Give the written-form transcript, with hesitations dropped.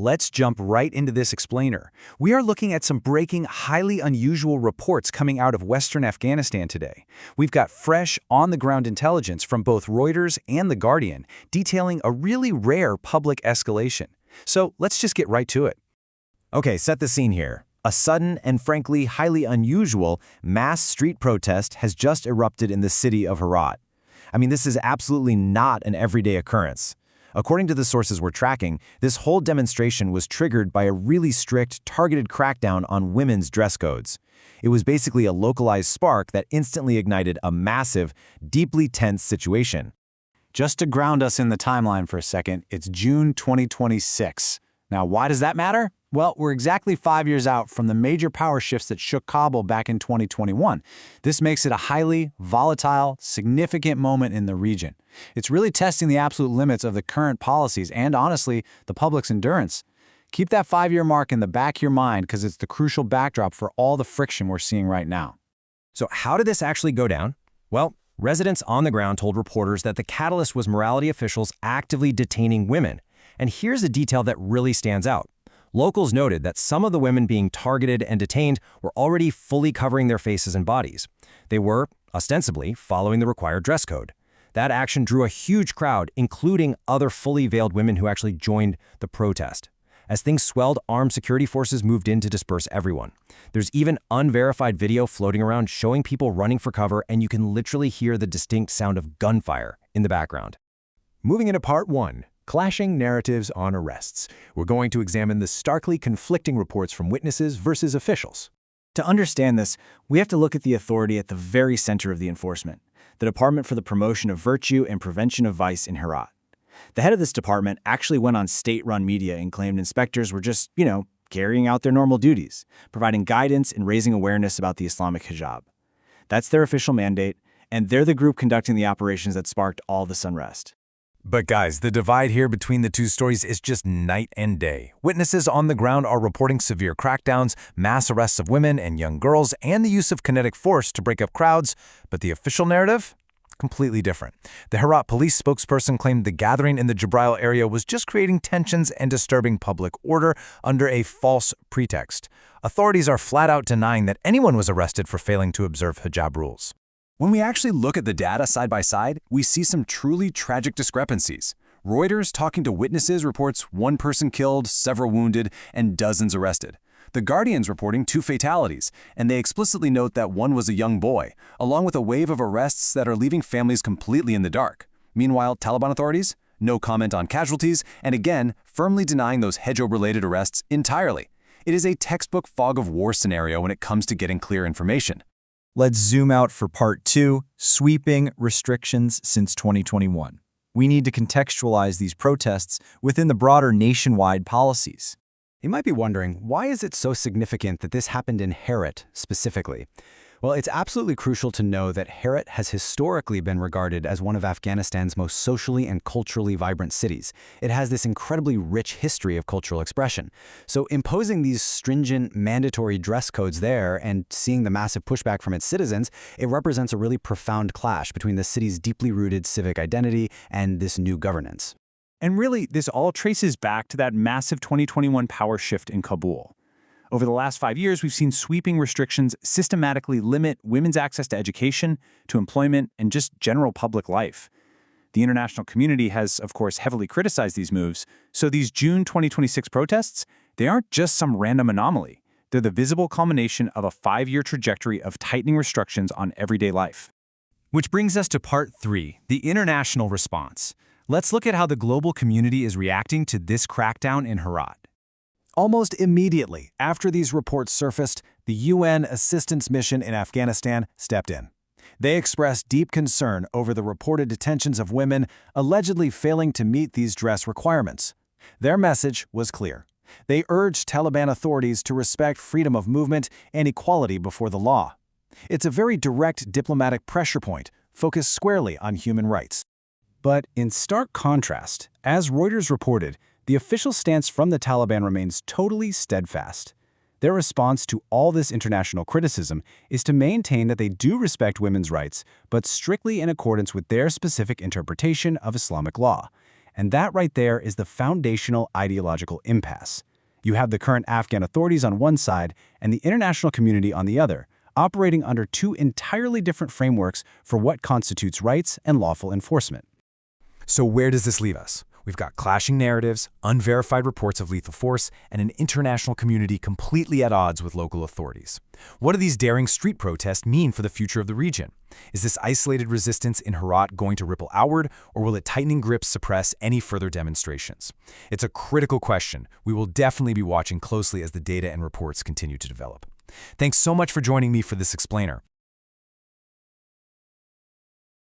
Let's jump right into this explainer. We are looking at some breaking, highly unusual reports coming out of Western Afghanistan today. We've got fresh, on-the-ground intelligence from both Reuters and The Guardian, detailing a really rare public escalation. So let's just get right to it. Okay, set the scene here. A sudden and frankly highly unusual mass street protest has just erupted in the city of Herat. I mean, this is absolutely not an everyday occurrence. According to the sources we're tracking, this whole demonstration was triggered by a really strict, targeted crackdown on women's dress codes. It was basically a localized spark that instantly ignited a massive, deeply tense situation. Just to ground us in the timeline for a second, it's June 2026. Now, why does that matter? Well, we're exactly 5 years out from the major power shifts that shook Kabul back in 2021. This makes it a highly volatile, significant moment in the region. It's really testing the absolute limits of the current policies and, honestly, the public's endurance. Keep that 5-year mark in the back of your mind because it's the crucial backdrop for all the friction we're seeing right now. So how did this actually go down? Well, residents on the ground told reporters that the catalyst was morality officials actively detaining women. And here's a detail that really stands out. Locals noted that some of the women being targeted and detained were already fully covering their faces and bodies. They were, ostensibly, following the required dress code. That action drew a huge crowd, including other fully veiled women who actually joined the protest. As things swelled, armed security forces moved in to disperse everyone. There's even unverified video floating around showing people running for cover, and you can literally hear the distinct sound of gunfire in the background. Moving into part 1. Clashing narratives on arrests. We're going to examine the starkly conflicting reports from witnesses versus officials. To understand this, we have to look at the authority at the very center of the enforcement, the Department for the Promotion of Virtue and Prevention of Vice in Herat. The head of this department actually went on state-run media and claimed inspectors were just, carrying out their normal duties, providing guidance and raising awareness about the Islamic hijab. That's their official mandate, and they're the group conducting the operations that sparked all this unrest. But guys, the divide here between the two stories is just night and day. Witnesses on the ground are reporting severe crackdowns, mass arrests of women and young girls, and the use of kinetic force to break up crowds. But the official narrative? Completely different. The Herat police spokesperson claimed the gathering in the Jabril area was just creating tensions and disturbing public order under a false pretext. Authorities are flat out denying that anyone was arrested for failing to observe hijab rules. When we actually look at the data side by side, we see some truly tragic discrepancies. Reuters talking to witnesses reports 1 person killed, several wounded, and dozens arrested. The Guardian's reporting 2 fatalities, and they explicitly note that one was a young boy, along with a wave of arrests that are leaving families completely in the dark. Meanwhile, Taliban authorities? No comment on casualties, and again, firmly denying those hijab-related arrests entirely. It is a textbook fog of war scenario when it comes to getting clear information. Let's zoom out for part 2, sweeping restrictions since 2021. We need to contextualize these protests within the broader nationwide policies. You might be wondering, why is it so significant that this happened in Herat specifically? Well, it's absolutely crucial to know that Herat has historically been regarded as one of Afghanistan's most socially and culturally vibrant cities. It has this incredibly rich history of cultural expression. So imposing these stringent, mandatory dress codes there and seeing the massive pushback from its citizens, it represents a really profound clash between the city's deeply rooted civic identity and this new governance. And really, this all traces back to that massive 2021 power shift in Kabul. Over the last 5 years, we've seen sweeping restrictions systematically limit women's access to education, to employment, and just general public life. The international community has, of course, heavily criticized these moves, so these June 2026 protests, they aren't just some random anomaly. They're the visible culmination of a 5-year trajectory of tightening restrictions on everyday life. Which brings us to part 3, the international response. Let's look at how the global community is reacting to this crackdown in Herat. Almost immediately after these reports surfaced, the UN assistance mission in Afghanistan stepped in. They expressed deep concern over the reported detentions of women allegedly failing to meet these dress requirements. Their message was clear. They urged Taliban authorities to respect freedom of movement and equality before the law. It's a very direct diplomatic pressure point, focused squarely on human rights. But in stark contrast, as Reuters reported, the official stance from the Taliban remains totally steadfast. Their response to all this international criticism is to maintain that they do respect women's rights, but strictly in accordance with their specific interpretation of Islamic law. And that right there is the foundational ideological impasse. You have the current Afghan authorities on one side and the international community on the other, operating under two entirely different frameworks for what constitutes rights and lawful enforcement. So where does this leave us? We've got clashing narratives, unverified reports of lethal force, and an international community completely at odds with local authorities. What do these daring street protests mean for the future of the region? Is this isolated resistance in Herat going to ripple outward, or will it tightening grips suppress any further demonstrations? It's a critical question. We will definitely be watching closely as the data and reports continue to develop. Thanks so much for joining me for this explainer.